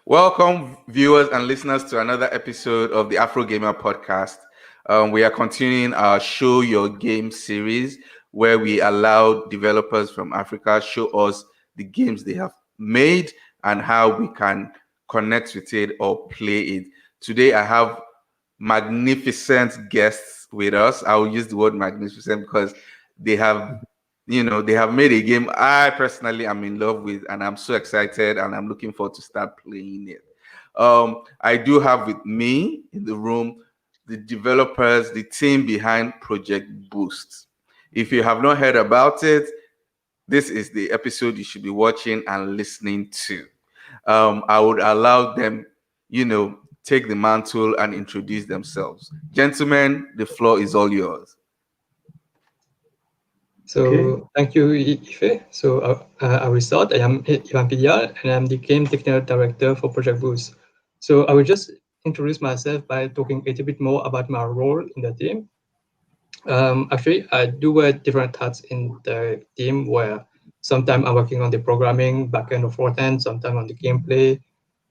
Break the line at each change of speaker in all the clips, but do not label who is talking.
Welcome, viewers and listeners, to another episode of the Afro Gamer Podcast. We are continuing our Show Your Game series, where we allow developers from Africa show us the games they have made and how we can connect with it or play it. Today, I have magnificent guests with us. I will use the word magnificent because they have they have made a game I personally am in love with, and I'm so excited and I'm looking forward to start playing it. I do have with me in the room the developers, the team behind Project Boost. If you have not heard about it, this is the episode you should be watching and listening to. I would allow them, take the mantle and introduce themselves. Gentlemen, the floor is all yours.
So thank you, Ife. I will start. I am Ivan Pidal, and I'm the game technical director for Project Boost. So I will just introduce myself by talking a little bit more about my role in the team. Actually, I do wear different hats in the team where sometimes I'm working on the programming, backend or frontend, sometimes on the gameplay,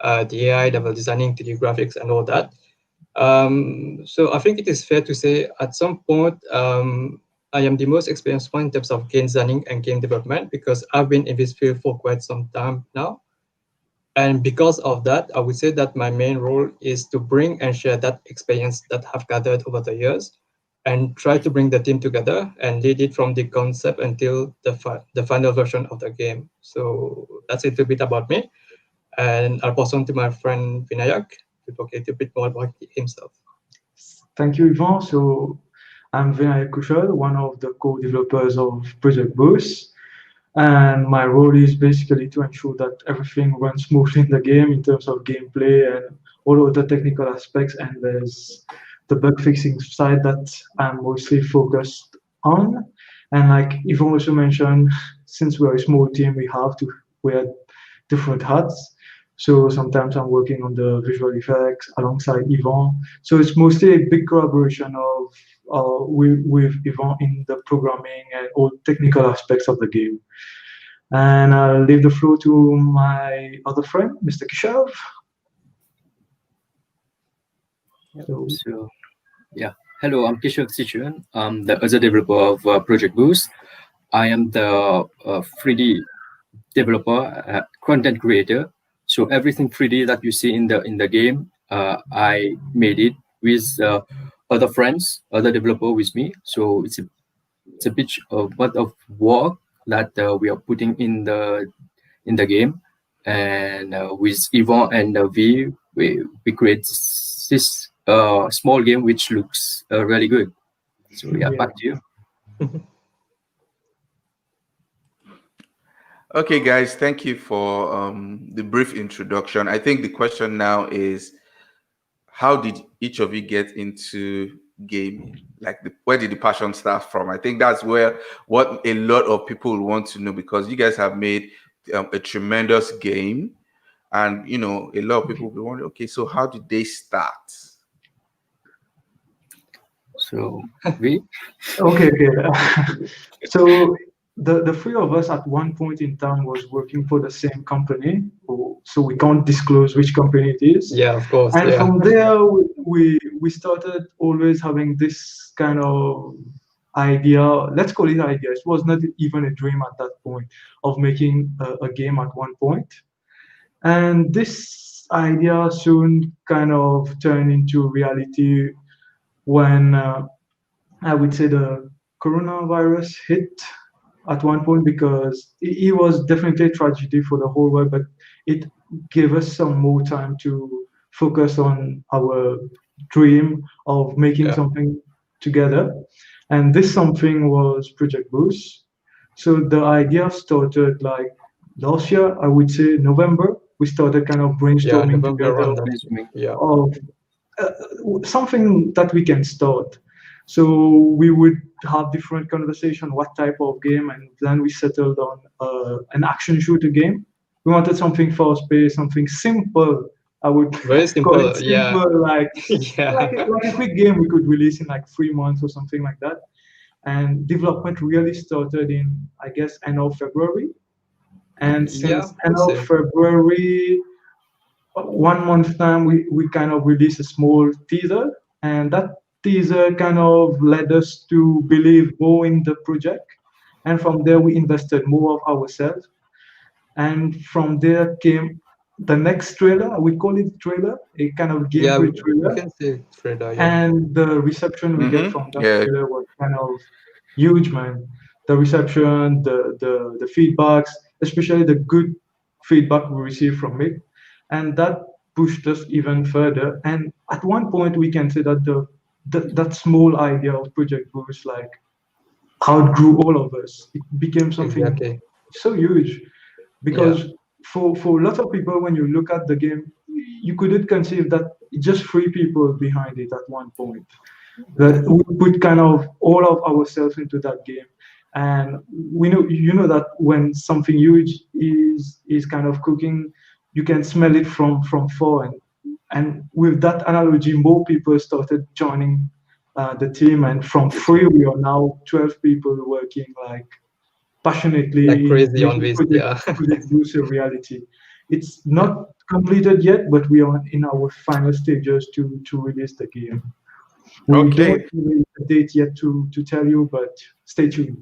the AI, level designing, 3D graphics, and all that. So I think it is fair to say at some point, I am the most experienced one in terms of game designing and game development because I've been in this field for quite some time now. And because of that, I would say that my main role is to bring and share that experience that I've gathered over the years and try to bring the team together and lead it from the concept until the final version of the game. So that's a little bit about me. And I'll pass on to my friend Vinayak to talk a little bit more about himself.
Thank you, Ivan. So I'm Vinayak Kushal, one of the co-developers of Project Boost. And my role is basically to ensure that everything runs smoothly in the game in terms of gameplay and all of the technical aspects. And there's the bug fixing side that I'm mostly focused on. And like Ivan also mentioned, since we're a small team, we have to wear different hats. So sometimes I'm working on the visual effects alongside Yvon. So it's mostly a big collaboration of with Yvon in the programming and all technical aspects of the game. And I'll leave the floor to my other friend, Mr. Kishav.
Hello, I'm Keshav Sichuan. I'm the other developer of Project Boost. I am the 3D developer, content creator. So everything 3D that you see in the game, I made it with other friends, other developer with me. So it's a bit of work that we are putting in the game, and with Yvon and V, we create this small game which looks really good. So back to you.
Okay, guys, thank you for the brief introduction. I think the question now is, how did each of you get into gaming? Like, where did the passion start from? I think that's what a lot of people want to know, because you guys have made a tremendous game, and a lot of people will wonder, okay, so how did they start?
So we
okay. So the three of us at one point in time was working for the same company, so we can't disclose which company it is.
Yeah, of course.
And from there, we started always having this kind of idea. Let's call it idea. It was not even a dream at that point of making a game at one point. And this idea soon kind of turned into reality when I would say the coronavirus hit at one point, because it was definitely a tragedy for the whole world, but it gave us some more time to focus on our dream of making something together. And this something was Project Boost. So the idea started like last year, I would say November. We started kind of brainstorming together of something that we can start. So we would have different conversation, what type of game, and then we settled on an action shooter game. We wanted something fast-paced, something simple. I would
very simple,
call it simple, like a quick game we could release in like 3 months or something like that. And development really started in, I guess, end of February. And since end of February, 1 month time, we kind of released a small teaser, and that teaser kind of led us to believe more in the project. And from there, we invested more of ourselves. And from there came the next trailer. We call it trailer, a kind of
Yeah,
gameplay
we
trailer.
can say trailer. Yeah.
And the reception we get
Mm-hmm.
from that
Yeah.
trailer was kind of huge, man. The reception, the feedbacks, especially the good feedback we received from it, and that pushed us even further. And at one point, we can say that that small idea of Project Boost like outgrew all of us. It became something
Exactly.
so huge
Yeah.
because for lots of people, when you look at the game, you couldn't conceive that just 3 people behind it at one point. That we put kind of all of ourselves into that game, and we know that when something huge is kind of cooking, you can smell it from far. And with that analogy, more people started joining the team, and from 3 we are now 12 people working like passionately
Like
in
crazy on
making
this.
Project
Yeah.
Project Boost a reality. It's not completed yet, but we are in our final stages to release the game. We
Okay.
don't have a date yet to tell you, but stay tuned.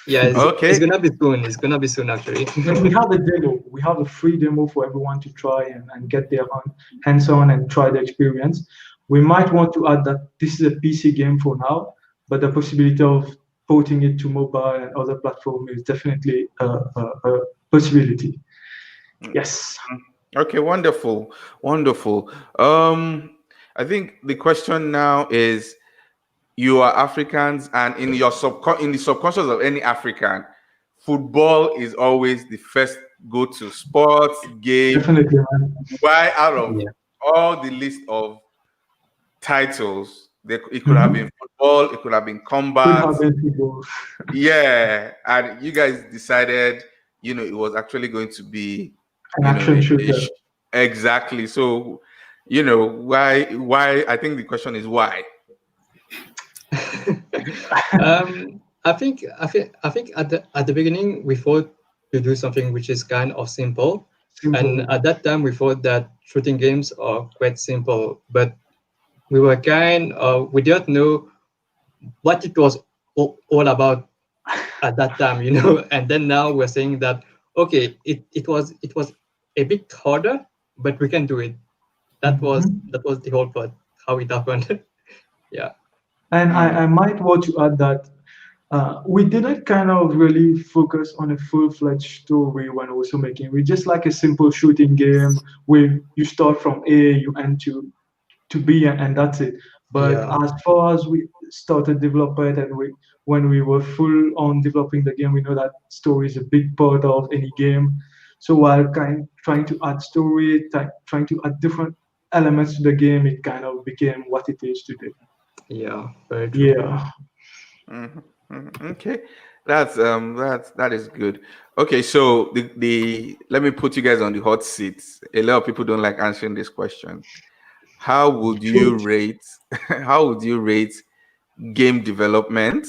Yeah. It's
Okay.
gonna be soon. It's gonna be soon actually.
And we have a demo. We have a free demo for everyone to try and get their hands on and try the experience. We might want to add that this is a PC game for now, but the possibility of porting it to mobile and other platforms is definitely a possibility. Yes.
Okay, wonderful, wonderful. I think the question now is: you are Africans, and in your in the subconscious of any African, football is always the first go-to sports game.
Definitely, man.
Why, out of
Yeah.
all the list of titles, it could have been football, it could have been
Could
combat,
have been people.
yeah, and you guys decided, it was actually going to be,
An action shooter.
exactly. So, why? I think the question is why.
I think at the beginning we thought to do something which is kind of simple, and
Simple.
at that time we thought that shooting games are quite simple, but we didn't know what it was all about at that time, and then now we're saying that okay, it was a bit harder, but we can do it. That was the whole part, how it happened. Yeah.
And I might want to add that we didn't kind of really focus on a full-fledged story when also making. We just like a simple shooting game where you start from A, you end to B, and that's it. But
Yeah.
as far as we started developing it, and when we were full on developing the game, we know that story is a big part of any game. So while trying to add story, trying to add different elements to the game, it kind of became what it is today.
Yeah, very true.
Yeah.
Okay, that is good. Okay, so the let me put you guys on the hot seat. A lot of people don't like answering this question. How would you rate? How would you rate game development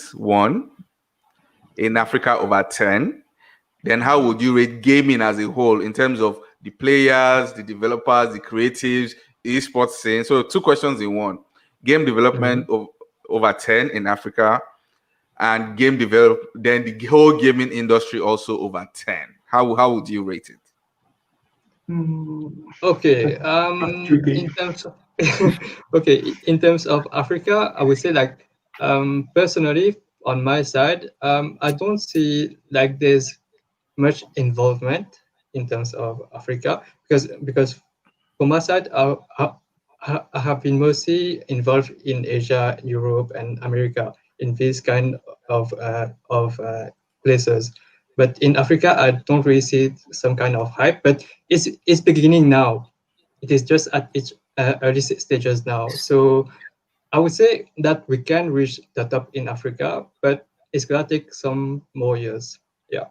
in Africa over 10? Then how would you rate gaming as a whole in terms of the players, the developers, the creatives, esports scene? So 2 questions in one: game development over 10 in Africa, and then the whole gaming industry also over 10. How would you rate it?
Okay.
tricky.
In terms of in terms of Africa, I would say like personally on my side, I don't see like there's much involvement in terms of Africa because from my side, I have been mostly involved in Asia, Europe, and America in these kind of places. But in Africa, I don't really see some kind of hype. But it's beginning now. It is just at its early stages now. So I would say that we can reach the top in Africa, but it's gonna take some more years. Yeah.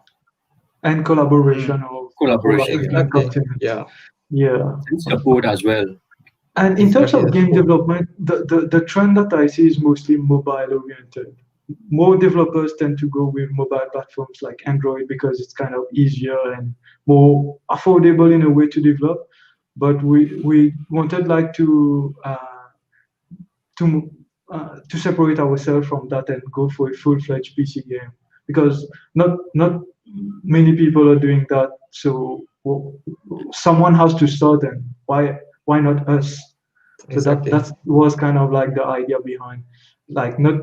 And collaboration of
Collaboration.
different
Exactly.
continents.
Yeah.
Yeah.
And support as well.
And in terms of
Exactly.
game development, the trend that I see is mostly mobile oriented. More developers tend to go with mobile platforms like Android because it's kind of easier and more affordable in a way to develop. but we wanted like to separate ourselves from that and go for a full-fledged PC game, because not many people are doing that. So someone has to start, and why not us? So
Exactly.
that was kind of like the idea behind, like not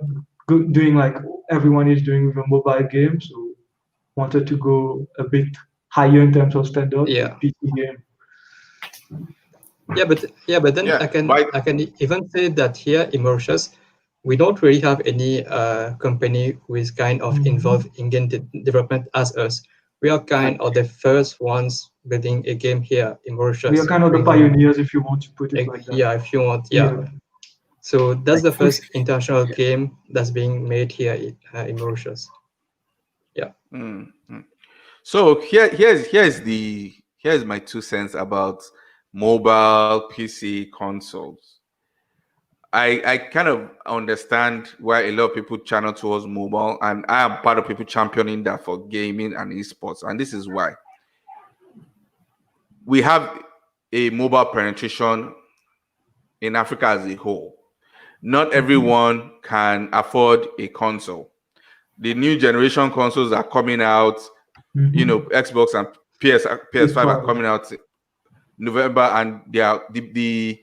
doing like everyone is doing with a mobile game. So wanted to go a bit higher in terms of standard
Yeah.
with PC game.
Yeah, but then
Yeah,
I can
right.
even say that here in Mauritius, we don't really have any company who is kind of involved in game development as us. We are kind of the first ones building a game here in Mauritius.
We are kind of the
bringing-
pioneers, if you want to put it like that.
Yeah, if you want, yeah. So that's the first international game that's being made here in Mauritius. Yeah.
Mm-hmm. So here's my 2 cents about mobile PC consoles. I kind of understand why a lot of people channel towards mobile, and I am part of people championing that for gaming and esports. And this is why we have a mobile penetration in Africa as a whole. Not everyone can afford a console. The new generation consoles are coming out. You know, Xbox and PS5 are coming out in November, and they are the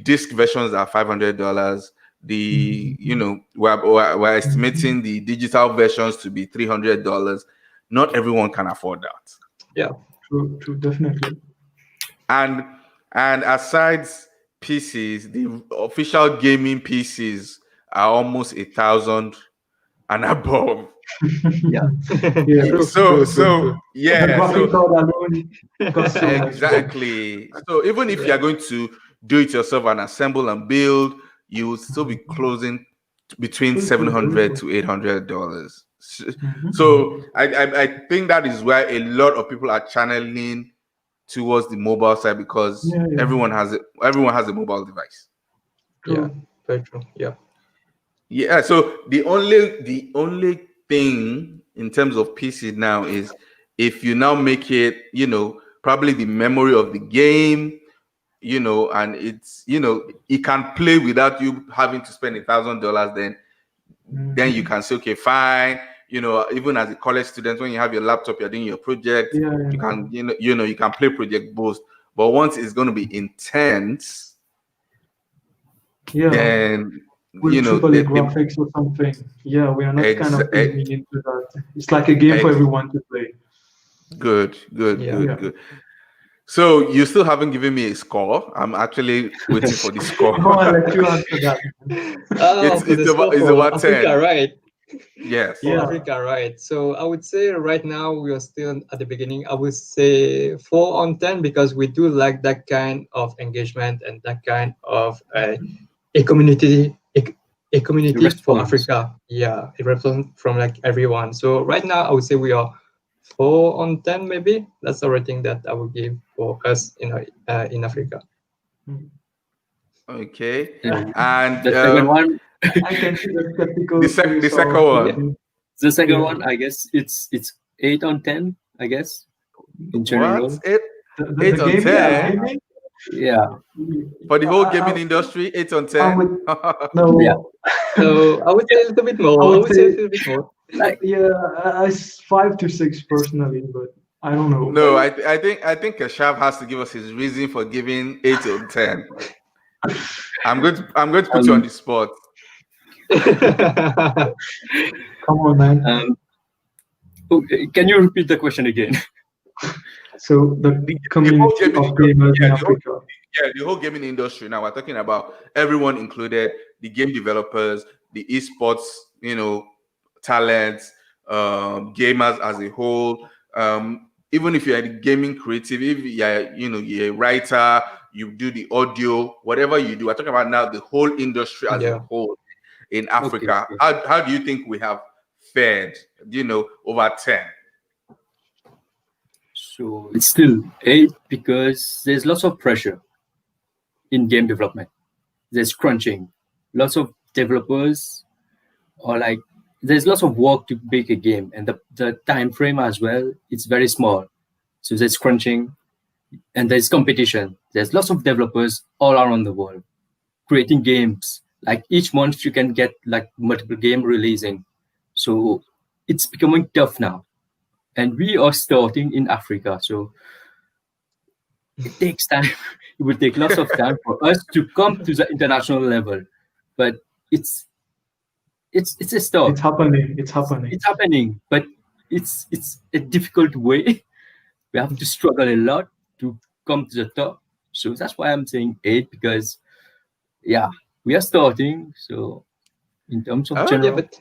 disc versions are $500. You know, we're estimating the digital versions to be $300. Not everyone can afford that.
Yeah,
true, definitely.
And aside PCs, the official gaming PCs are almost 1,000 and above.
Yeah.
So yeah.
The graphic card alone costs so much.
Exactly. So even if you're going to do it yourself and assemble and build, you will still be closing between $700 to $800. So I think that is why a lot of people are channeling towards the mobile side, because everyone has a mobile device.
Yeah, very true.
Yeah. So the only thing in terms of PC now is if you now make it, you know, probably the memory of the game, you know, and it's, you know, it can play without you having to spend $1,000. Then you can say, okay, fine. You know, even as a college student, when you have your laptop, you're doing your project. You can, you know, you can play Project Boost. But once it's going to be intense, then
with
you know,
AAA graphics or something. Yeah, we are not kind of aiming into that. It's like a game for everyone to play.
Good. So you still haven't given me a score. I'm actually waiting for the score.
No, I'll let you answer that.
It's about 10.
Africa, right?
Yes.
For Africa, right. So I would say right now we are still at the beginning. I would say 4 on 10, because we do like that kind of engagement and that kind of a community for Africa. Yeah, it represents from like everyone. So right now I would say we are 4 on 10 maybe. That's the rating that I would give for us in Africa.
Okay. And
the second one,
I can see the skeptical.
The second one.
The second one, I guess it's 8 on 10. I guess in general.
What? 8 on 10.
Yeah.
For the whole gaming industry, 8 on 10.
No.
Yeah.
So I would say a little bit more. I would say a little bit more.
Like, yeah, 5 to 6 personally, but I don't know.
No, I think Keshav has to give us his reason for giving 8 on 10. I'm going to put you on the spot.
Come on, man.
Okay, can you repeat the question again?
So the community of gamers in Africa.
The whole gaming industry. Now we're talking about everyone included, the game developers, the esports, you know, talents, gamers as a whole. Even if you're a gaming creative, if you're a writer, you do the audio, whatever you do. I'm talking about now the whole industry as a whole in Africa. Okay. How do you think we have fared? You know, over 10?
So it's still 8 because there's lots of pressure in game development. There's crunching. Lots of developers are like, there's lots of work to make a game, and the time frame as well, it's very small. So there's crunching. and there's competition. There's lots of developers all around the world creating games. Like each month you can get like multiple game releasing. So it's becoming tough now. And we are starting in Africa. So it takes time. It will take lots of time for us to come to the international level. But it's a start.
It's happening. It's happening.
It's happening, but it's a difficult way. We have to struggle a lot to come to the top. So that's why I'm saying 8, because yeah, we are starting. So in terms of
Oh,
general,
but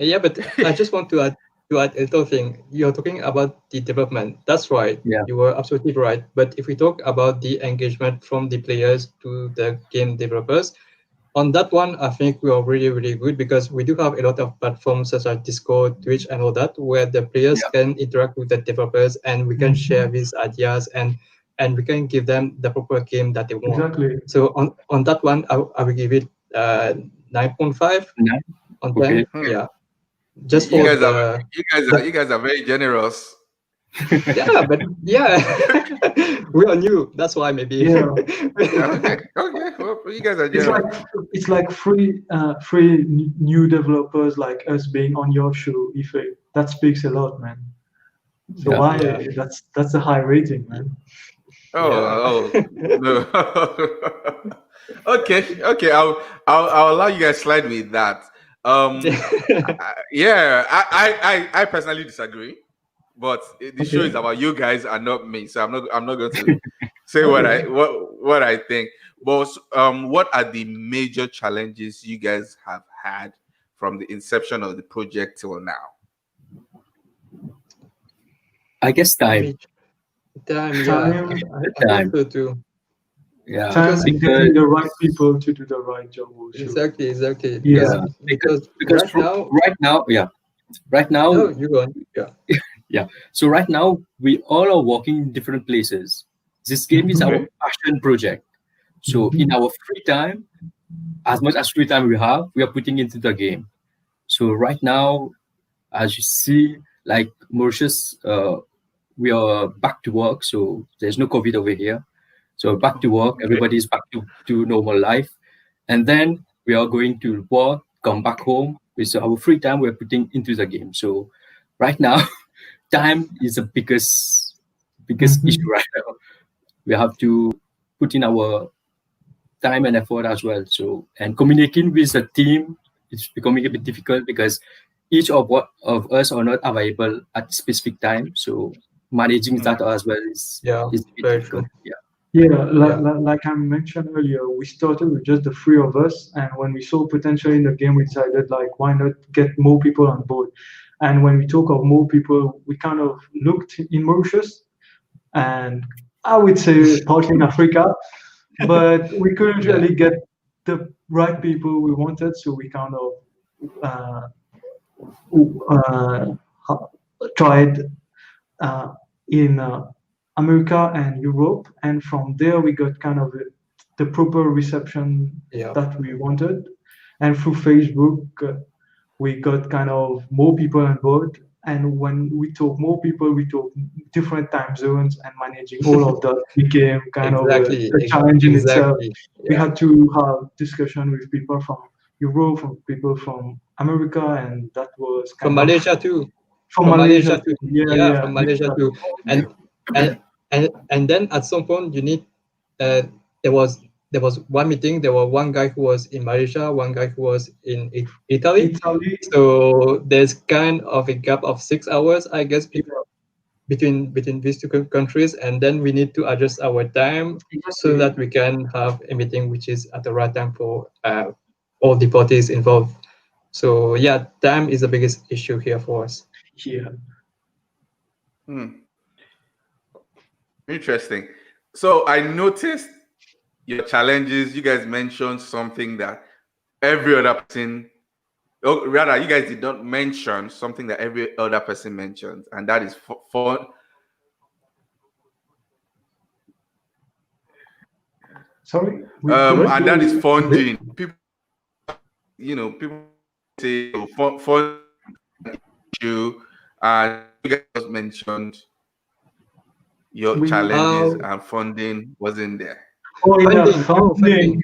I just want to add a little thing. You're talking about the development. That's right.
Yeah.
You were absolutely right. But if we talk about the engagement from the players to the game developers, on that one, I think we are really, really good, because we do have a lot of platforms such as Discord, Twitch, and all that, where the players can interact with the developers, and we can share these ideas, and we can give them the proper game that they want.
Exactly.
So on that one, I will give it 9.5 on 10.
Okay.
Yeah, just for
you guys are very generous.
yeah, but yeah, we are new. That's why maybe.
Yeah.
Okay. Well, you guys are generous.
It's like free new developers like us being on your show. If that speaks a lot, man. So that's a high rating, man.
Oh no. Okay. I'll allow you guys slide with that. I personally disagree, but the show is about you guys and not me, so I'm not going to say what I think. But what are the major challenges you guys have had from the inception of the project till now?
I guess time.
Time. I think so too.
Yeah,
time and getting the right people to do the right job. Also.
Exactly.
Yeah.
Because
right now. No, you go on.
Yeah. So right now we all are working in different places. This game is our passion project. So in our free time, as much as free time we have, we are putting into the game. So right now, as you see, like Mauritius, we are back to work. So there's no COVID over here. So back to work, everybody's back to normal life. And then we are going to work, come back home. With our free time, we're putting into the game. So right now, time is the biggest issue right now. We have to put in our time and effort as well. So, and communicating with the team is becoming a bit difficult because each of us are not available at specific time. So managing that as well is a bit difficult.
Like I mentioned earlier, we started with just the 3 of us, and when we saw potential in the game, we decided like, why not get more people on board? And when we talk of more people, we kind of looked in Mauritius, and I would say partly in Africa, but we couldn't really get the right people we wanted, so we kind of tried in America and Europe, and from there we got kind of the proper reception that we wanted, and through Facebook we got kind of more people on board. And when we talk more people, we talk different time zones, and managing all of that became kind of a challenge in itself. We had to have discussion with people from Europe, from people from America, and that was
from Malaysia too.
From Malaysia too.
From Malaysia too. And then at some point you need there was one meeting. There was one guy who was in Malaysia, one guy who was in Italy. So there's kind of a gap of 6 hours, I guess, between these two countries, and then we need to adjust our time so that we can have a meeting which is at the right time for all the parties involved. So yeah, time is the biggest issue here for us.
Interesting. So I noticed your challenges. You guys mentioned something that every other person, or rather, you guys did not mention something that every other person mentioned, and that is fun.
Sorry.
And that is funding. People say fund issue, and you guys mentioned your
We-
challenges
Uh,
and funding wasn't there?
Oh yeah,
Funding. Oh,
funding.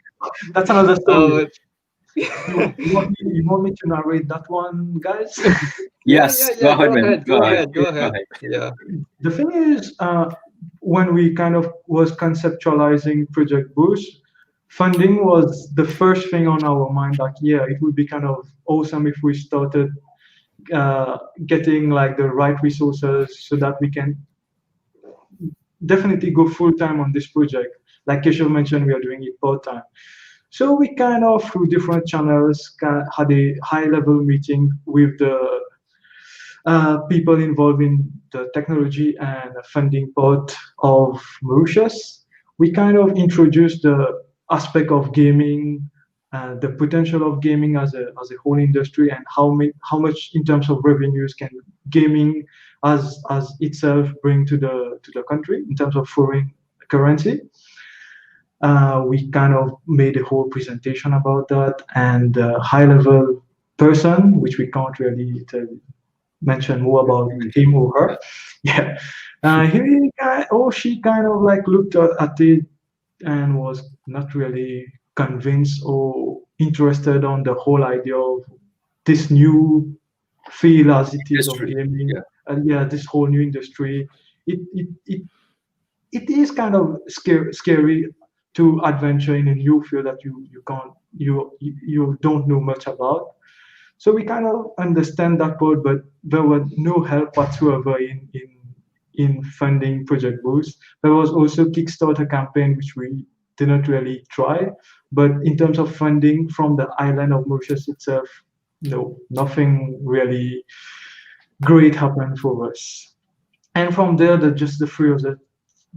That's another story.
Uh,
You want me to narrate that one, guys?
Yes, go ahead,
Go
man.
ahead.
Go
Go
ahead.
ahead. Go
Go
ahead.
ahead.
Yeah.
The thing is, when we kind of was conceptualizing Project Boost, funding was the first thing on our mind. Like, yeah, it would be kind of awesome if we started getting like the right resources so that we can definitely go full time on this project. Like Keshav mentioned, we are doing it part time. So we kind of, through different channels, had a high level meeting with the people involved in the technology and funding part of Mauritius. We kind of introduced the aspect of gaming, the potential of gaming as a whole industry, and how much in terms of revenues can gaming as itself bring to the country in terms of foreign currency. We kind of made a whole presentation about that, and a high level person, which we can't really mention more about him or her. Yeah, she kind of like looked at it and was not really convinced or interested on the whole idea of this new field as it is of
Industry,
gaming.
yeah.
Yeah, this whole new industry. It is kind of scary to adventure in a new field that you can't you don't know much about. So we kind of understand that part, but there was no help whatsoever in funding Project Boost. There was also Kickstarter campaign which we didn't really try, but in terms of funding from the island of Mauritius itself, no, nothing really great happened for us. And from there, just the three of us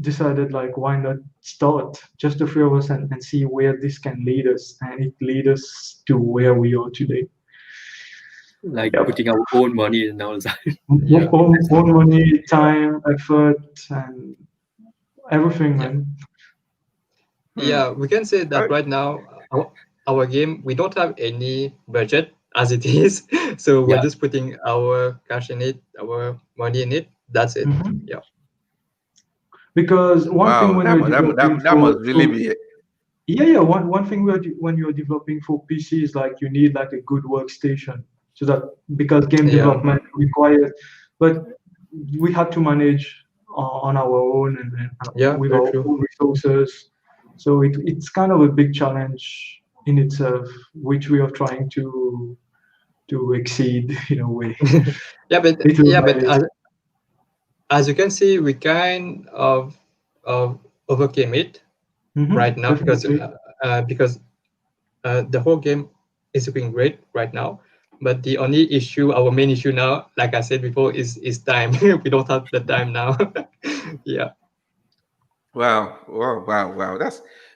decided like why not start just the three of us and see where this can lead us, and it lead us to where we are today.
Like
Yep.
putting our own money in our side.
Yeah.
Own money, time, effort, and everything,
Yeah.
man.
Yeah, we can say that
Uh,
right now our game, we don't have any budget as it is. So we're
Yeah.
just putting our cash in it, our money in it. That's it.
Mhm.
Yeah.
Because one thing
Wow,
when you're developing
that must really be it.
yeah, one thing when you're developing for PC is like you need like a good workstation, so that because game
Yeah.
development requires, but we had to manage on our own and
Yeah,
with
very
our
true.
own resources. So it's kind of a big challenge in itself, which we are trying to exceed in a way.
Yeah, but
Little by little.
as you can see, we kind of overcame it right now
Definitely.
because the whole game is looking great right now. But the only issue, our main issue now, like I said before, is time. We don't have the time now. Yeah.
Wow.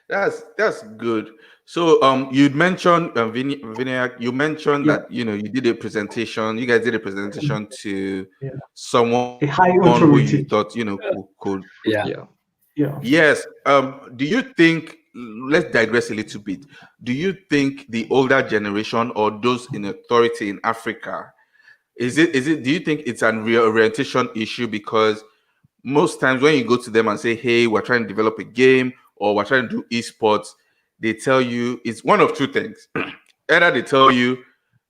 That's good. So you'd mentioned Vinayak, you mentioned
Yeah,
that you did a presentation. You guys did a presentation to
yeah.
someone
A high
who you
authority.
thought could.
Yeah.
Yeah.
Yeah.
Yes. Do you think? Let's digress a little bit. Do you think the older generation or those in authority in Africa is it? Do you think it's an reorientation issue? Because most times when you go to them and say, hey, we're trying to develop a game or we're trying to do esports, they tell you it's one of two things. Either they tell you,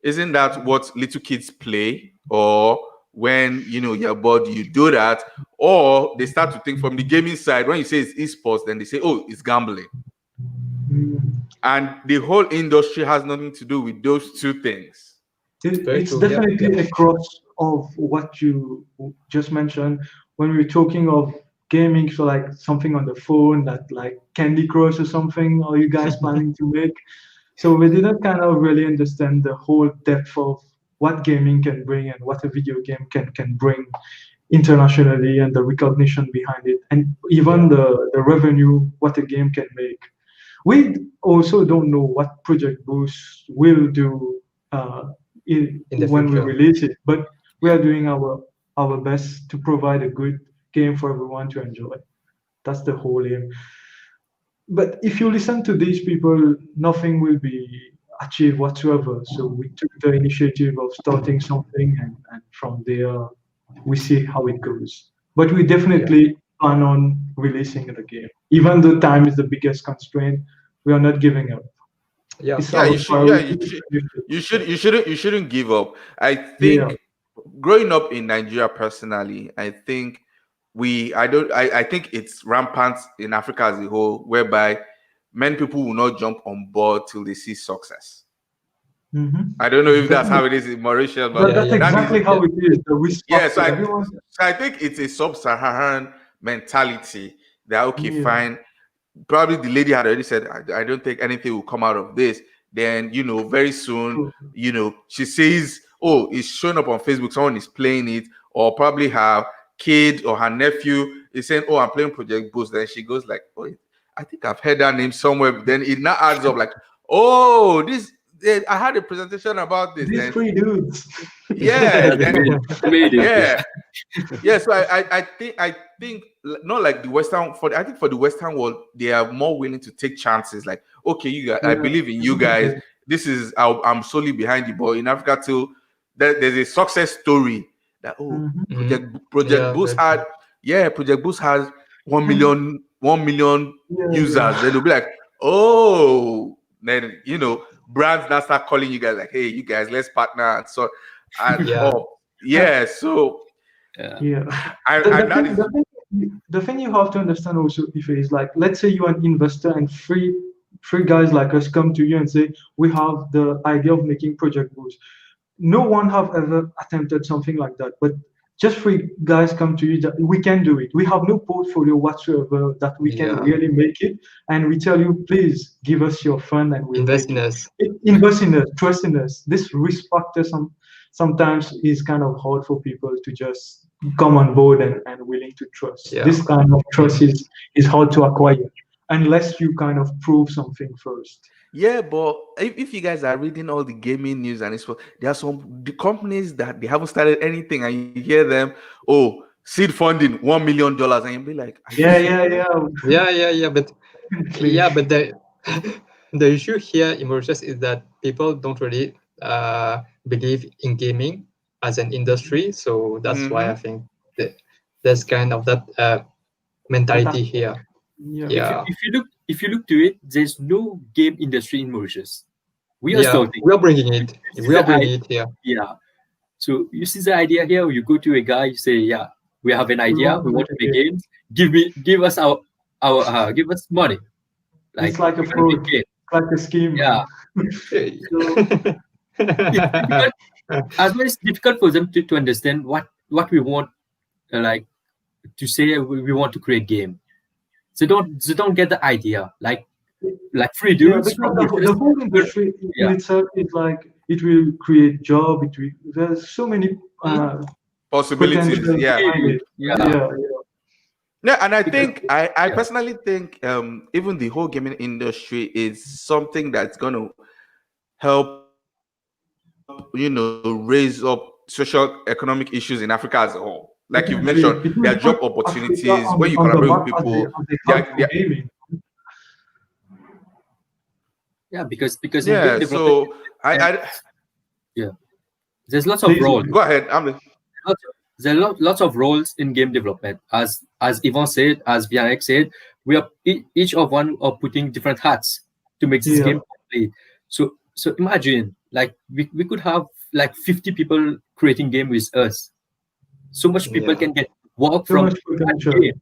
isn't that what little kids play? Or when you're bored, you do that. Or they start to think from the gaming side, when you say it's esports, then they say, oh, it's gambling.
Mm.
And the whole industry has nothing to do with those two things.
Very
It's
true. Yeah.
definitely a cross of what you just mentioned when we're talking of gaming. So like something on the phone that like Candy Crush or something, are you guys planning to make? So we didn't kind of really understand the whole depth of what gaming can bring and what a video game can bring internationally, and the recognition behind it, and even the revenue what a game can make. We also don't know what Project Boost will do
In the
when we
future.
release it, but we are doing our best to provide a good game for everyone to enjoy. That's the whole aim. But if you listen to these people, nothing will be achieved whatsoever. So we took the initiative of starting something, and from there we see how it goes. But we definitely plan on releasing the game. Even though time is the biggest constraint, we are not giving up.
Yeah.
It's
Yeah,
our
you should. Yeah,
priority.
you shouldn't give up. I think growing up in Nigeria personally, I think I think it's rampant in Africa as a whole, whereby many people will not jump on board till they see success.
Mhm.
I don't know if that's how it is in Mauritius, but
But that's
yeah.
exactly how it is. The risk
yeah.
factor.
So I think it's a sub-Saharan mentality that okay,
Yeah.
fine. Probably the lady had already said, I don't think anything will come out of this. Then very soon, she says, oh, it's showing up on Facebook, someone is playing it, or probably her kid or her nephew is saying, oh, I'm playing Project Boost. Then she goes like, oh, I think I've heard that name somewhere. Then it now adds up like, oh, I had a presentation about this.
These
Then,
three dudes.
yeah, then,
Immediately.
yeah. So I think not like the Western I think for the Western world, they are more willing to take chances. Like, okay, you guys, I believe in you guys. This is I'm solely behind you. But in Africa too, there's a success story that Project Boost had. Yeah, Project Boost has 1 million users. Then they'll be like, oh, then brands now start calling you guys like, hey, you guys, let's partner and so and
Yeah.
so
Yeah.
and
The thing you have to understand also, Ife, is like, let's say you're an investor and three guys like us come to you and say, we have the idea of making Project Boost. No one have ever attempted something like that, but just three guys come to you that we can do it. We have no portfolio whatsoever that we can really make it, and we tell you, please give us your fund and we'll
Invest in us.
Invest in us, trust in us. This risk factor sometimes is kind of hard for people to just come on board and willing to trust.
Yeah.
This kind of trust is hard to acquire unless you kind of prove something first.
Yeah, but if you guys are reading all the gaming news and there are the companies that they haven't started anything, and you hear them, oh, seed funding $1 million, and you'll be like,
Yeah.
But the issue here in Mauritius is that people don't really believe in gaming as an industry. So that's why I think that there's kind of that mentality here. Yeah.
If you look to it, there's no game industry in Mauritius. We are starting.
We are bringing it. We are bringing it here.
Yeah. So you see the idea here. You go to a guy, you say, yeah, we have an idea. We want to make games. Give us give us money.
It's like a fraud, like a scheme.
Yeah. As well, it's difficult for them to understand what we want, like to say we want to create game. They don't get the idea. Like free dudes.
The whole industry in itself is like it will create job. There's so many
possibilities.
Yeah,
and I think I personally think even the whole gaming industry is something that's going to help raise up social economic issues in Africa as a whole. Like you've mentioned, there are job opportunities when you collaborate with people.
Yeah, because
so
there's lots of roles.
Go ahead.
There are lots of roles in game development. As Yvonne said, as Vianek said, we are each of one are putting different hats to make this game complete. So imagine like we could have like 50 people creating game with us. So much people can get work from that game.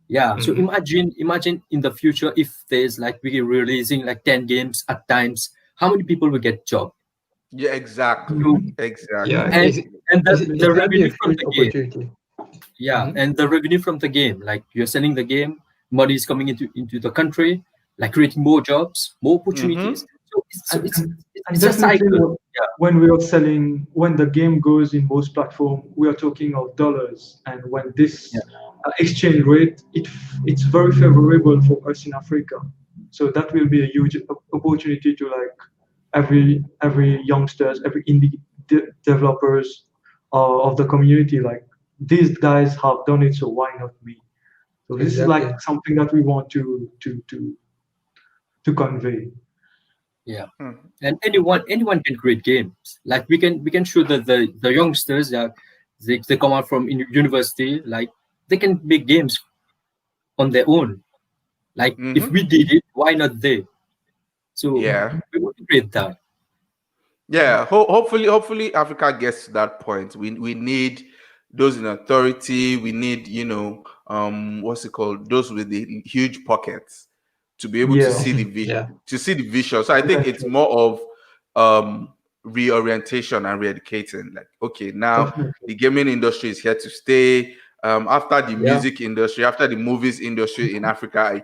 Yeah. So imagine in the future if there's like we're releasing like 10 games at times, how many people will get job?
Yeah, exactly. Exactly.
Yeah,
and the revenue from the
opportunity.
game. Yeah, and the revenue from the game, like you're selling the game, money is coming into the country, like creating more jobs, more opportunities. So it's a cycle.
When we are selling, when the game goes in most platforms, we are talking of dollars, and when this exchange rate, it's very favorable for us in Africa. So that will be a huge opportunity to like every youngsters, every indie developers of the community. Like these guys have done it, so why not me? So this is like something that we want to convey.
Yeah, and anyone can create games. Like we can show that the youngsters that they come out from university, like they can make games on their own. Like if we did it, why not they? So
Yeah.
we want to create that.
Yeah, hopefully Africa gets to that point. We need those in authority. We need, what's it called? Those with the huge pockets to be able to
Yeah.
see the vision.
Yeah.
To see the vision. So I think it's more of reorientation and re-educating. Like, okay, now
Definitely.
the gaming industry is here to stay. After the
Yeah.
music industry, after the movies industry in Africa,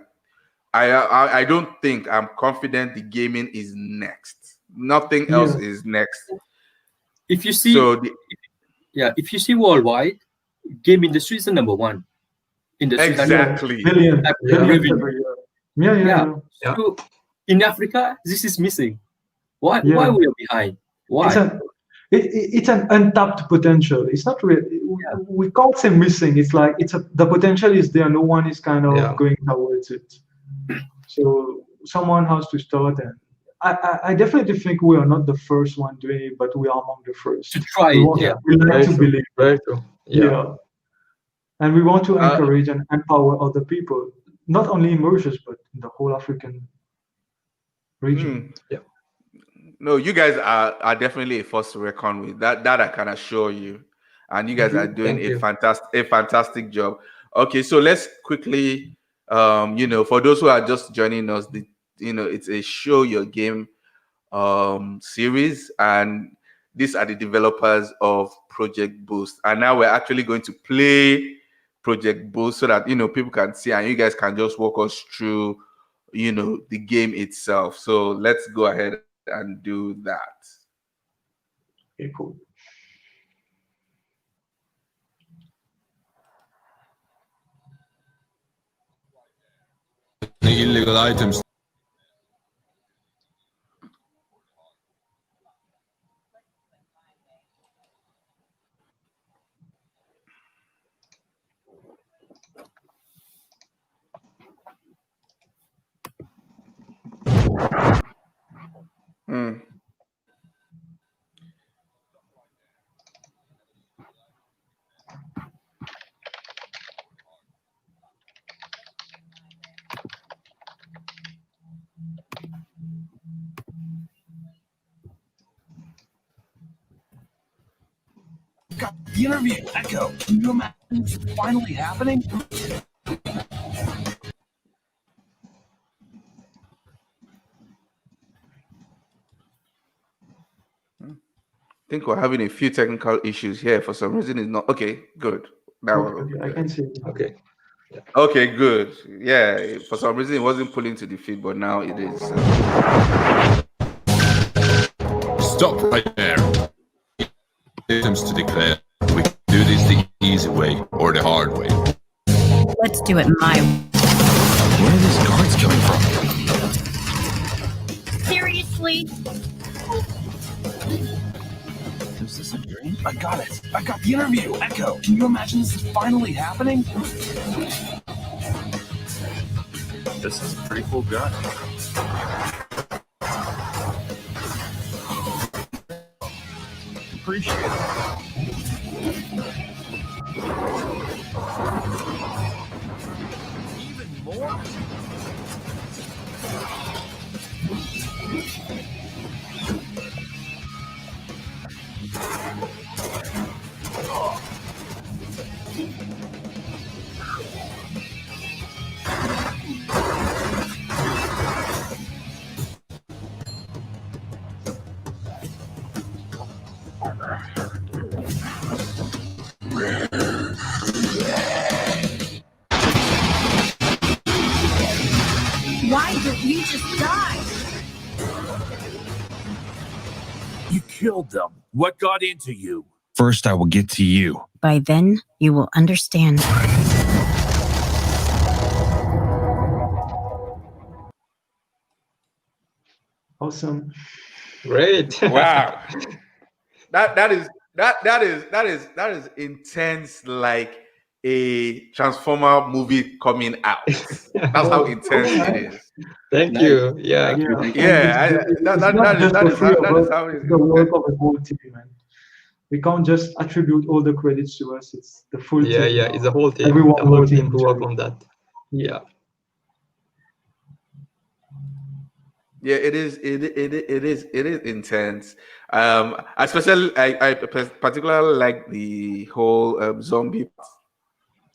I don't think I'm confident the gaming is next. Nothing else
Yeah.
is next.
If you see,
So
if you see worldwide, game industry is the number one industry.
exactly.
Billions
Yeah.
every year. Yeah.
Yeah.
So in Africa, this is missing. Why
Yeah.
we are behind? Why?
It's an untapped potential. It's not really. We can't say missing. It's like the potential is there. No one is kind of
Yeah.
going towards it. So someone has to start, and I definitely think we are not the first one doing it, but we are among the first.
To try
We
it,
want-
yeah.
we like
Very
to
true.
believe.
Very true. Yeah.
And we want to encourage and empower other people, not only in Mauritius, but in the whole African region.
No, you guys are definitely a force to reckon with. That I can assure you. And you guys are doing
Thank you.
a fantastic job. Okay, so let's quickly for those who are just joining us, it's a show your game series, and these are the developers of Project Boost. And now we're actually going to play Project Boost so that people can see and you guys can just walk us through the game itself. So let's go ahead and do that.
Okay, cool.
Illegal items.
Got the interview. Echo. Can you imagine it's finally happening?
I think we're having a few technical issues here. For some reason, it's not okay. Good. Now
Okay, I can see it.
Okay.
okay, good. Yeah, for some reason it wasn't pulling to the feed, but now it is.
Stop right there. Items to declare. We can do this the easy way or the hard way.
Let's do it my way.
Where are these cards coming from?
Seriously?
Is this a dream? I got it. I got the interview. Echo. Can you imagine this is finally happening? This is a pretty cool gun. Appreciate it. Even more?
Why don't you just die?
You killed them. What got into you? First, I will get to you.
By then, you will understand.
Awesome.
Great.
Wow. that is intense, like a Transformer movie coming out. That's how intense it is.
Thank you. Yeah.
Yeah, that is how it is.
the work of a whole team, man. We can't just attribute all the credits to us. It's the full
Yeah,
team.
yeah, it's the whole team.
Everyone
The whole
working
team who work
together.
on that. Yeah.
Yeah, it is. It is intense. Especially I particularly like the whole zombie.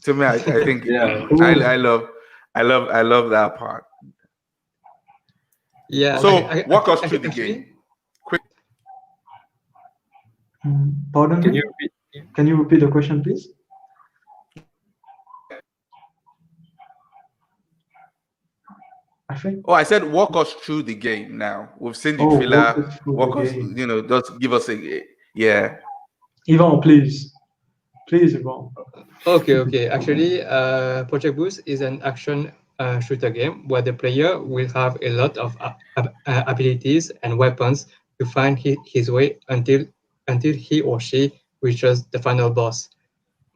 To me, I think
Yeah.
I love that part.
Yeah.
So walk us through the
actually,
game.
Pardon
Can
me?
you repeat?
Can you repeat the question, please? I think.
Oh, I said walk us through the game now. We've seen the
Oh,
trailer.
walk us through
Walk
the
us,
game.
just give us a yeah.
Yvonne, please. Please, Yvonne.
Okay. Actually, Project Boost is an action shooter game where the player will have a lot of abilities and weapons to find his way until he or she reaches the final boss.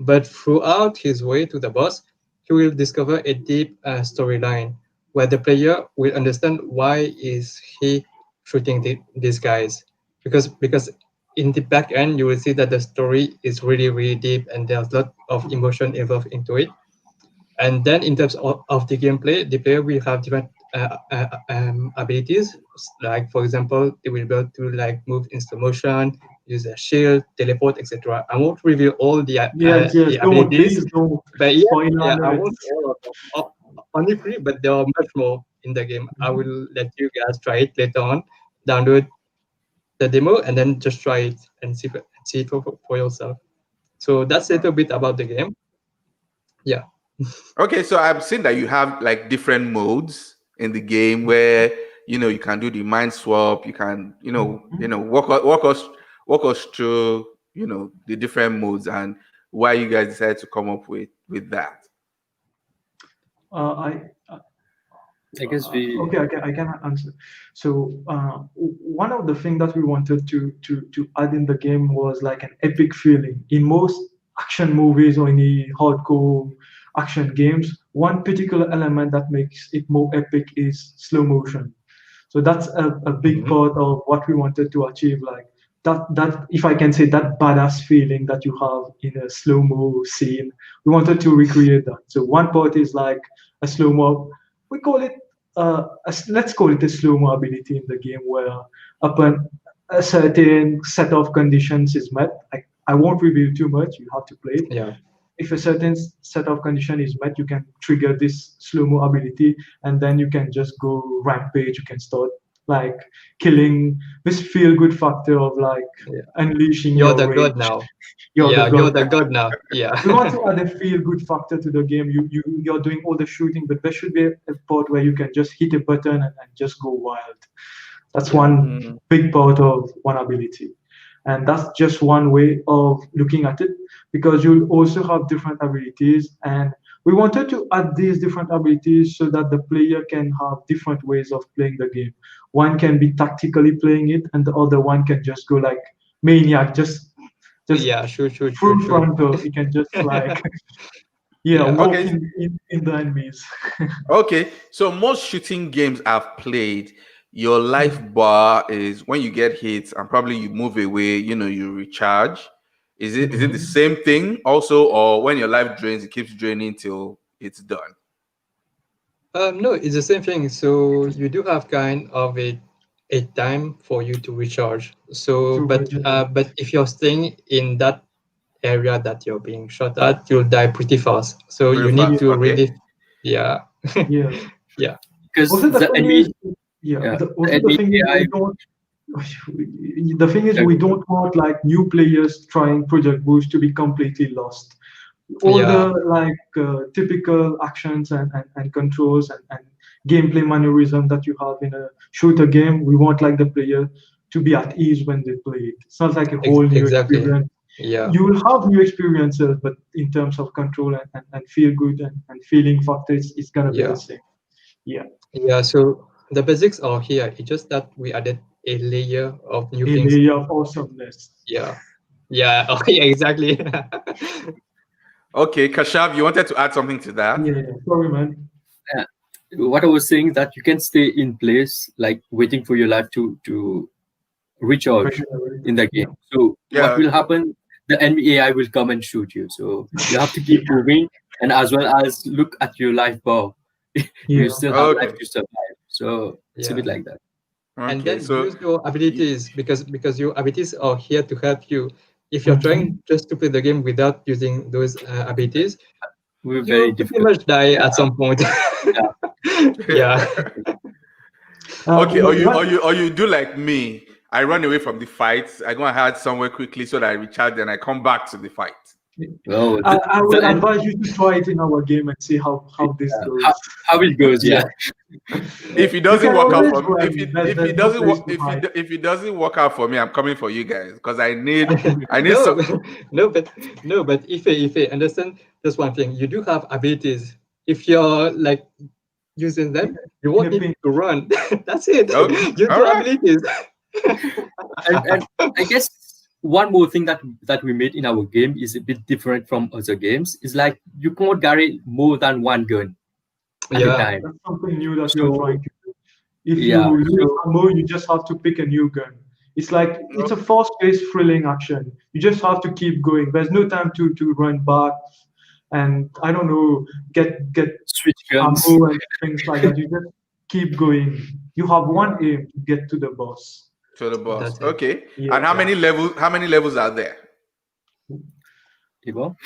But throughout his way to the boss, he will discover a deep storyline where the player will understand why is he shooting these guys. Because in the back end, you will see that the story is really, really deep and there's a lot of emotion involved into it. And then in terms of the gameplay, the player will have different abilities. Like, for example, they will be able to like move in slow motion, use a shield, teleport, etc. I won't reveal all the
Yes,
the
don't,
abilities,
please don't.
but yeah,
Spoiler
I
alert.
won't all of them. Only 3, but there are much more in the game. I will let you guys try it later on. Download the demo and then just try it and see it for yourself. So that's a little bit about the game. Yeah.
Okay, so I've seen that you have like different modes in the game where you can do the mind swap. You can walk us through the different modes and why you guys decided to come up with that.
I guess we.
Okay, I can answer. So one of the things that we wanted to add in the game was like an epic feeling. In most action movies or any hardcore action games, one particular element that makes it more epic is slow motion. So that's a big part of what we wanted to achieve. Like that, if I can say, that badass feeling that you have in a slow-mo scene, we wanted to recreate that. So one part is like a slow-mo. We call it let's call it a slow-mo ability in the game, where upon a certain set of conditions is met. I won't reveal too much. You have to play it.
Yeah.
If a certain set of condition is met, you can trigger this slow-mo ability, and then you can just go rampage. You can start like killing, this feel-good factor of like unleashing
You're
your
the
rage.
god now.
You're
the god now. Yeah.
We want to add a feel-good factor to the game. You're doing all the shooting, but there should be a part where you can just hit a button and just go wild. That's one big part of one ability. And that's just one way of looking at it, because you'll also have different abilities. And we wanted to add these different abilities so that the player can have different ways of playing the game. One can be tactically playing it, and the other one can just go like maniac, just
yeah, shoot.
full frontal. You can just like walk
Okay.
in the enemies.
Okay, so most shooting games I've played, your life bar is when you get hit and probably you move away, you recharge. Is it the same thing also, or when your life drains, it keeps draining till it's done?
No, it's the same thing. So you do have kind of a time for you to recharge. So, but if you're staying in that area that you're being shot at, you'll die pretty fast. So you need to really,
yeah.
Because
Also,
the enemy.
The thing is, we don't want like new players trying Project Boost to be completely lost. All the like typical actions and controls and gameplay mannerism that you have in a shooter game, we want like the player to be at ease when they play it. It's not like a whole new experience.
Yeah,
you will have new experiences, but in terms of control and feel good and feeling factors, it's gonna be the same.
Yeah, so the basics are here. It's just that we added a layer of new things.
A layer of awesomeness.
Yeah. Okay, exactly.
Okay, Kashav, you wanted to add something to that?
Yeah. Sorry, man.
What I was saying, that you can stay in place, like waiting for your life to recharge in the game. So
Yeah.
what will happen? The enemy AI will come and shoot you. So you have to keep moving, and as well as look at your life bar. You still have life to survive. So it's a bit like that.
And
Okay,
then
so
use your abilities because your abilities are here to help you. If you're trying just to play the game without using those abilities,
We're
you
very
pretty
difficult.
much die at some point. Yeah.
okay, or you do like me. I run away from the fights. I go and hide somewhere quickly so that I recharge, and I come back to the fight.
Well,
I would advise you to try it in our game and see how this goes.
How it goes, yeah.
If it doesn't
can
work out
always
for me,
run.
if it
There's
doesn't
no
work,
place to hide.
if it doesn't work out for me, I'm coming for you guys because I need
no,
some.
but if understand just one thing, you do have abilities. If you're like using them, you won't need to run. That's it.
Okay.
You do
All right.
abilities.
and I guess one more thing that we made in our game is a bit different from other games. Is like you can't carry more than one gun at a time.
That's something new that
So-
you're trying to do. If
Yeah,
you lose ammo, you just have to pick a new gun. It's like it's a fast-paced, thrilling action. You just have to keep going. There's no time to run back and I don't know get
switch guns.
ammo and things like that. You just keep going. You have one aim to get to the boss.
To the boss.
That's it.
Okay.
Yeah.
And how many levels are there?
Ivo?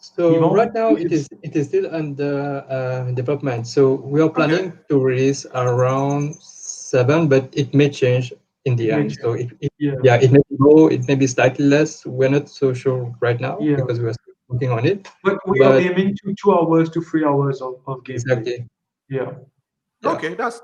So
Yvonne,
right now it is still under development. So we are planning to release around 7, but it may change in the end. So it may go, it may be slightly less. We're not so sure right now because we're still working on it.
But we are aiming to 2 hours to 3 hours of gameplay.
Exactly.
Yeah.
Okay, that's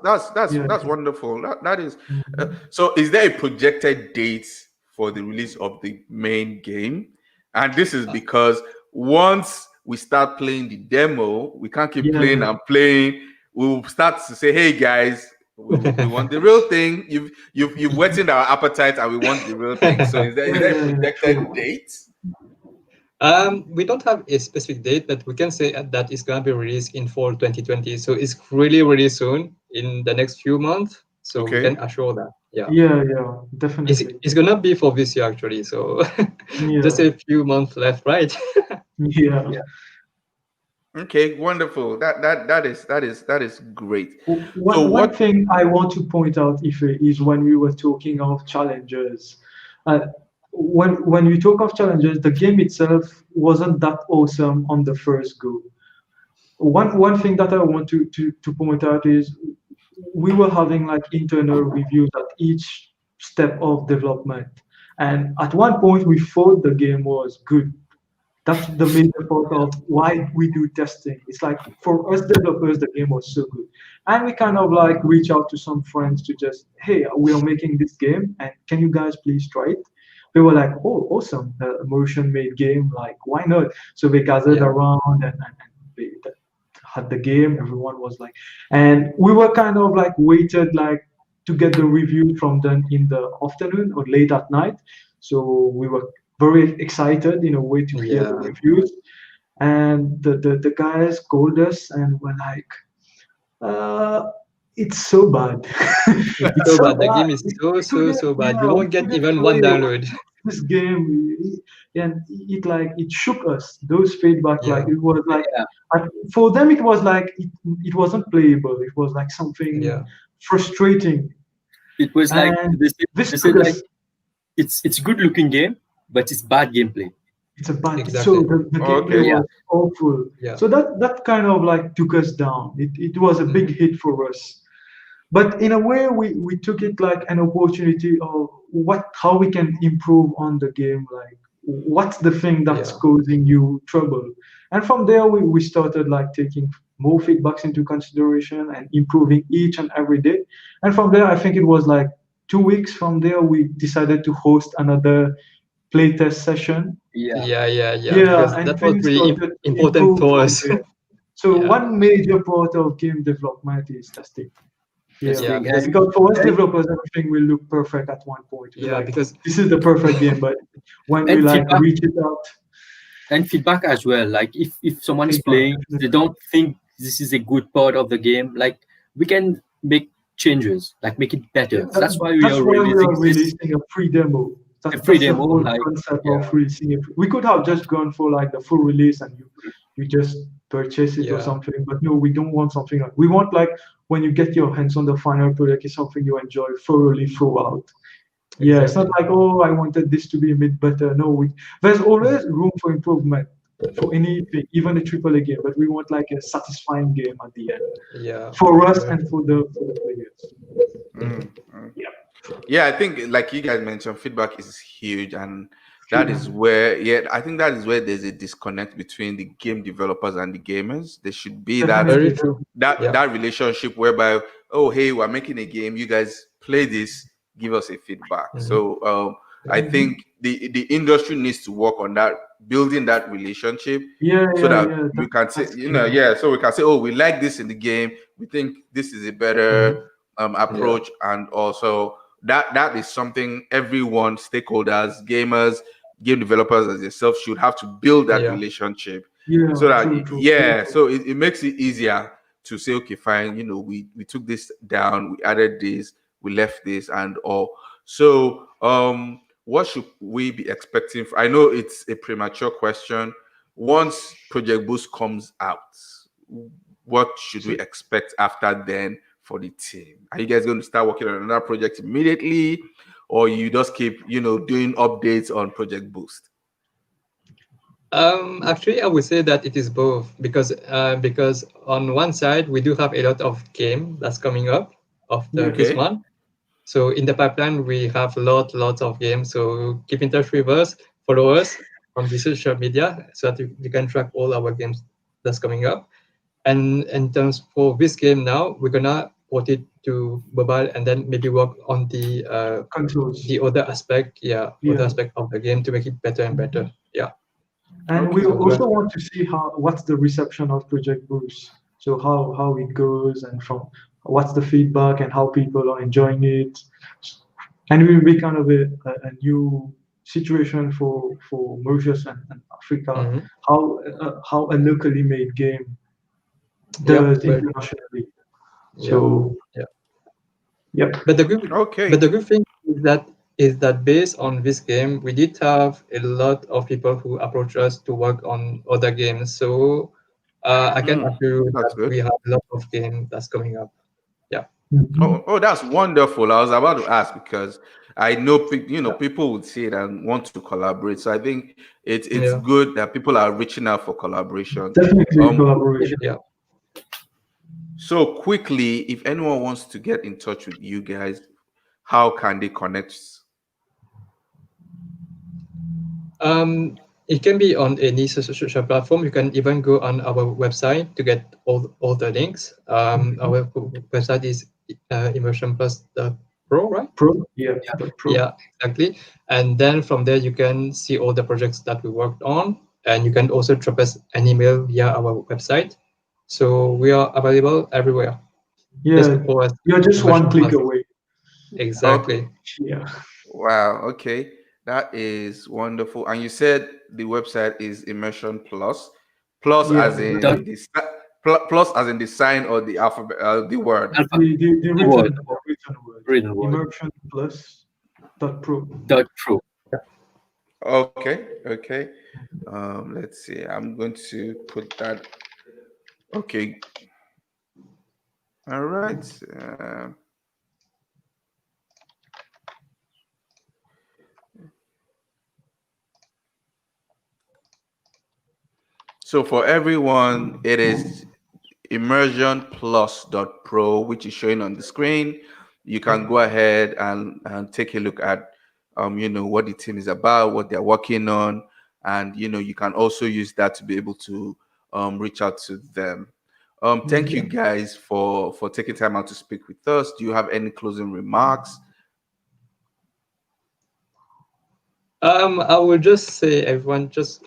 wonderful. That is.
Mhm.
So, is there a projected date for the release of the main game? And this is because once we start playing the demo, we can't keep playing and playing. We will start to say, "Hey guys, we want the real thing. You've whetted our appetite, and we want the real thing." So, is there a projected date?
We don't have a specific date, but we can say that it's going to be released in fall 2020. So it's really soon, in the next few months. So we can assure that.
Yeah, definitely.
It's gonna be for this year actually. So just a few months left, right?
Yeah.
Okay, wonderful. That is great.
One thing I want to point out, Ife, is when we were talking of challenges. When we talk of challenges, the game itself wasn't that awesome on the first go. One thing that I want to point out is we were having like internal reviews at each step of development, and at one point we thought the game was good. That's the major part of why we do testing. It's like for us developers, the game was so good, and we kind of like reach out to some friends to just, hey, we are making this game, and can you guys please try it? They were like, oh, awesome, a motion-made game, like why not? So they gathered around and they had the game. Everyone was like, and we were kind of like waited like to get the review from them in the afternoon or late at night. So we were very excited in a way to hear the reviews. And the guys called us and were like, it's so bad.
It's so bad. The game is so bad. You won't get even one download.
This game, and it shook us. Those feedback, like it was like for them, it was like it wasn't playable. It was like something frustrating.
It was like they said like it's good looking game, but it's bad gameplay.
It's a bad.
Exactly.
So the gameplay was awful.
Yeah.
So that kind of like took us down. It was a big hit for us. But in a way, we took it like an opportunity of how we can improve on the game. Like, what's the thing that's causing you trouble? And from there, we started like taking more feedbacks into consideration and improving each and every day. And from there, I think it was like 2 weeks from there, we decided to host another playtest session.
Yeah.
Yeah, and
that was
things
really
started to
important
improve
for
from
us.
there. So one major part of game development is testing.
Yeah,
because for us developers, everything will look perfect at one point. We're like,
because
this is the perfect game, but when we like
feedback,
reach it out,
and feedback as well. Like if someone is playing, they don't think this is a good part of the game. Like we can make changes, like make it better. That's why we are
we are
releasing this.
releasing a free demo.
A free
That's the
demo,
whole
like,
concept
yeah.
of releasing it. We could have just gone for like the full release and you just purchase it or
Yeah.
something, but no, we don't want something like. We want like when you get your hands on the final product, it's something you enjoy thoroughly throughout. Yeah, it's not like, oh, I wanted this to be a bit better. No, there's always room for improvement for anything, even a AAA game, but we want like a satisfying game at the end
Yeah.
for us and for the players.
Yeah, I think like you guys mentioned, feedback is huge, and that is where, I think that is where there's a disconnect between the game developers and the gamers. There should be that
Very true.
that
Yeah.
that relationship whereby, oh hey, we're making a game, you guys play this, give us a feedback.
Mhm.
So I think the industry needs to work on that, building that relationship, so that we can say, so we can say, oh, we like this in the game, we think this is a better approach, and also that is something everyone, stakeholders, gamers, game developers as yourself, should have to build that relationship.
Yeah,
So that
true.
so it makes it easier to say, okay, fine, we took this down, we added this, we left this, and all. So what should we be expecting? I know it's a premature question. Once Project Boost comes out, what should we expect after then for the team? Are you guys going to start working on another project immediately, or you just keep doing updates on Project Boost?
Actually, I would say that it is both, because on one side we do have a lot of game that's coming up after this one. So in the pipeline we have lots of games. So keep in touch with us, follow us on the social media, so that you can track all our games that's coming up. And in terms for this game now, we're gonna port it to mobile and then maybe work on the
controls,
the other aspect, other aspect of the game to make it better and better. Yeah.
And we also want to see what's the reception of Project Boost. So how it goes, and from what's the feedback and how people are enjoying it. And it will be kind of a new situation for Mauritius and Africa, how a locally made game does internationally. So But the good thing is that based on this game, we did have a lot of people who approached us to work on other games. So I can assure you that we have a lot of games that's coming up. Yeah.
Oh, that's wonderful. I was about to ask, because I know people would see it and want to collaborate. So I think it's good that people are reaching out for collaboration.
Definitely collaboration.
Yeah.
So quickly, if anyone wants to get in touch with you guys, how can they connect?
It can be on any social platform. You can even go on our website to get all the links. Our website is immersionplus.pro, right?
Pro, yeah.
Yeah, exactly. And then from there you can see all the projects that we worked on, and you can also drop us an email via our website. So we are available everywhere.
Yeah, you're just one click away.
Exactly.
Okay.
Yeah.
Wow. Okay, that is wonderful. And you said the website is Immersion Plus. Plus as in plus as in the sign or the alphabet, the word.
The written word. Immersion Plus.pro.
.pro.
Okay. Let's see. I'm going to put that. Okay. All right. So for everyone, it is immersionplus.pro, which is showing on the screen. You can go ahead and take a look at what the team is about, what they're working on, and you can also use that to be able to reach out to them. Thank you guys for taking time out to speak with us. Do you have any closing remarks?
I would just say, everyone, just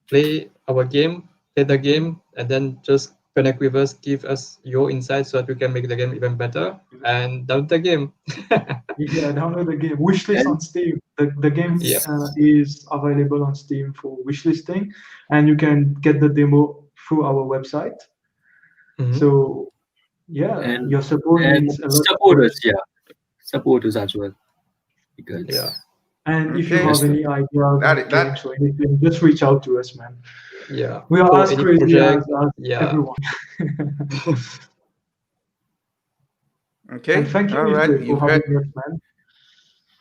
play our game, play the game, and then just connect with us, give us your insights so that we can make the game even better, and download the game.
Yeah, download the game. Wishlist on Steam. The game is available on Steam for wishlisting, and you can get the demo through our website. So Yeah,
And-
your support
and
means a lot.
supporters as well, because
Yeah.
And if you
Okay.
have any ideas
That-
on
that-
games or anything, just reach out to us, man.
Yeah.
We are
For
as
any
crazy
project,
as
yeah.
everyone.
Okay.
And thank you,
All right.
Ife,
You've
for
heard.
having us, man.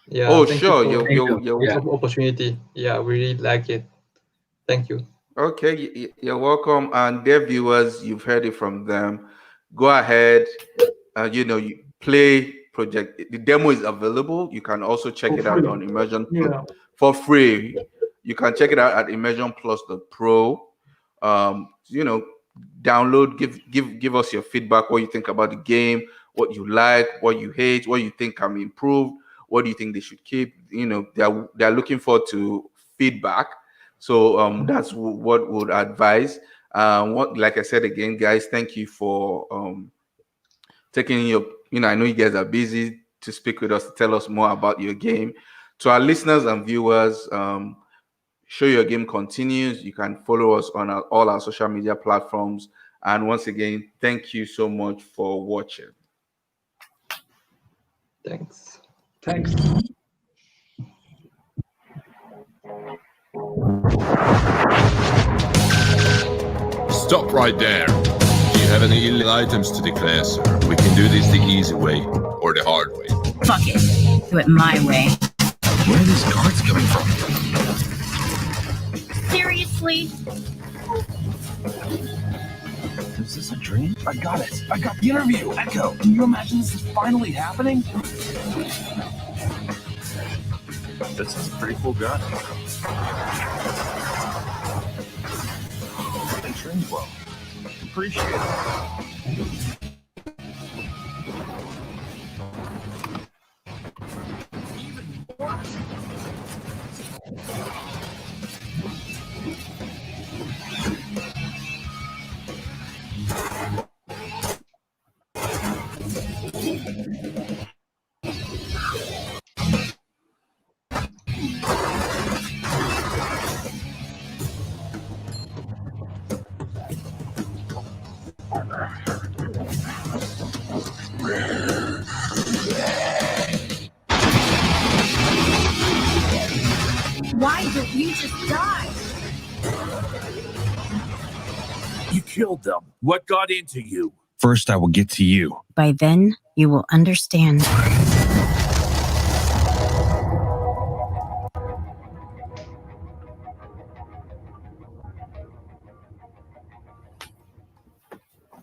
Yeah.
Oh,
thank
sure.
You for
You're
Yeah.
the opportunity. Yeah, we really like it. Thank you.
okay. You're welcome. And their viewers, you've heard it from them. Go ahead. You play project. The demo is available. You can also check
For
it out
free.
on Immersion
Yeah.
for free. You can check it out at immersionplus.pro. Download, give us your feedback, what you think about the game, what you like, what you hate, what you think can be improved, what do you think they should keep. They're looking forward to feedback. So that's what would advise. Like I said again, guys, thank you for taking your, I know you guys are busy to speak with us, to tell us more about your game. To our listeners and viewers, Show Your Game continues. You can follow us on all our social media platforms. And once again, thank you so much for watching.
Thanks.
Thanks.
Stop right there. Do you have any illegal items to declare, sir? We can do this the easy way or the hard way.
Fuck it. Do it my way.
Where are these cards coming from?
Seriously?
Is this a dream? I got it. I got the interview. Echo, can you imagine this is finally happening? This is a pretty cool gun. They trained well. Appreciate it.
Why don't you just die?
You killed them. What got into you? First, I will get to you.
By then, you will understand.